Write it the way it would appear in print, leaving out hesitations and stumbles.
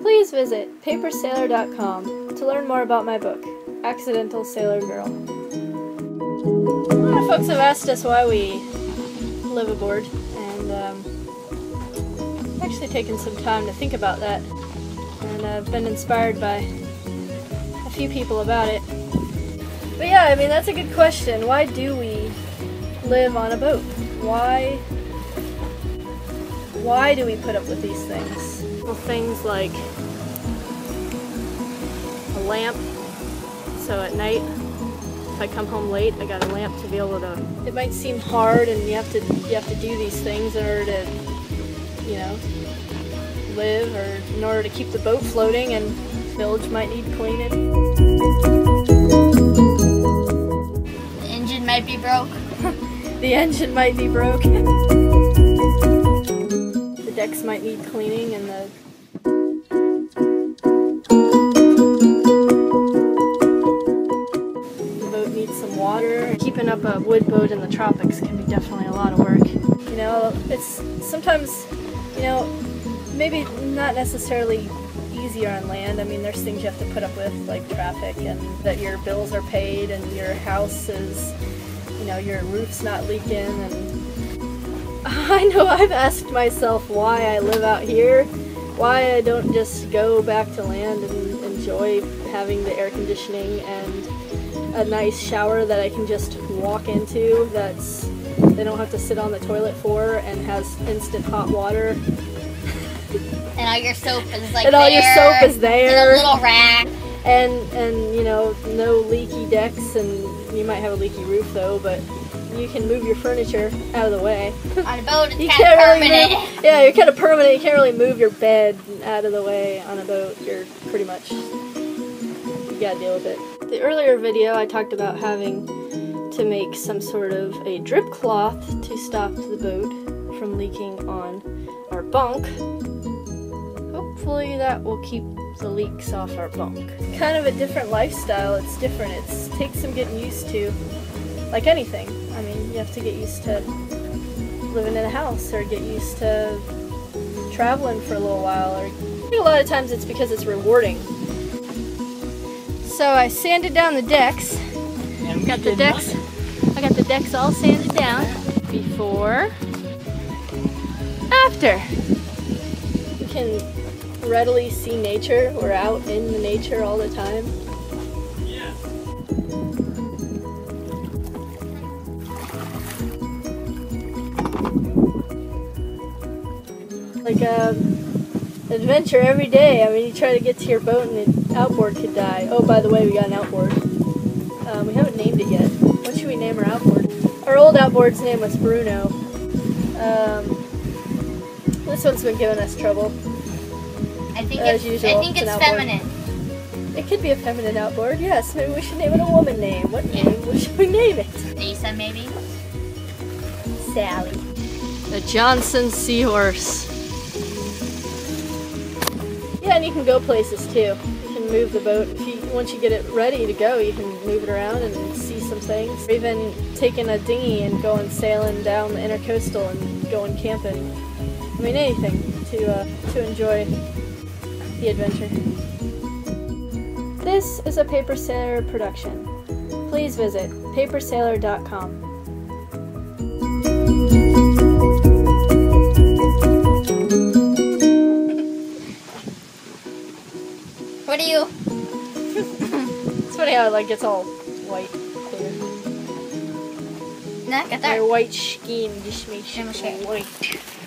Please visit papersailor.com to learn more about my book, Accidental Sailor Girl. A lot of folks have asked us why we live aboard, and I've actually taken some time to think about that, and I've been inspired by a few people about it. But yeah, I mean, that's a good question. Why do we live on a boat? Why do we put up with these things? Well, things like a lamp, so at night if I come home late, I got a lamp to be able to. It might seem hard, and you have to do these things in order to, you know, live, or in order to keep the boat floating, and the village might need cleaning. The engine might be broke. The engine might be broke. The decks might need cleaning, and the boat needs some water. Keeping up a wood boat in the tropics can be definitely a lot of work. You know, it's sometimes, you know, maybe not necessarily easier on land. I mean, there's things you have to put up with, like traffic, and that your bills are paid, and your house is, you know, your roof's not leaking. And I know I've asked myself why I live out here, why I don't just go back to land and enjoy having the air conditioning and a nice shower that I can just walk into, they don't have to sit on the toilet for, and has instant hot water. And all your soap is like and all your soap is there. In a little rack. And you know, no leaky decks, and you might have a leaky roof though, but you can move your furniture out of the way. On a boat, it's kind of permanent. Yeah, you're kind of permanent. You can't really move your bed out of the way on a boat. You're pretty much, you gotta deal with it. The earlier video, I talked about having to make some sort of a drip cloth to stop the boat from leaking on our bunk. Hopefully that will keep the leaks off our bunk. Kind of a different lifestyle. It's different. It takes some getting used to, like anything. I mean, you have to get used to living in a house, or get used to traveling for a little while, or I think a lot of times it's because it's rewarding. So I sanded down the decks. And I got the decks all sanded down. Before, after. You can readily see nature. We're out in the nature all the time. Yeah. Like adventure every day. I mean, you try to get to your boat and the outboard could die. Oh, by the way, we got an outboard. We haven't named it yet. What should we name our outboard? Our old outboard's name was Bruno. This one's been giving us trouble. I think As usual, it's an feminine. It could be a feminine outboard, yes. Maybe we should name it a woman name. What should we name it? Lisa, maybe? Sally. The Johnson Seahorse. Yeah, and you can go places too. You can move the boat. Once you get it ready to go, you can move it around and see some things. Or even taking a dinghy and going sailing down the intercoastal and going camping. I mean, anything to enjoy the adventure. This is a Paper Sailor production. Please visit papersailor.com. What are you? It's funny how it like gets all white clear. Nah, got My that. white skin just makes it so white.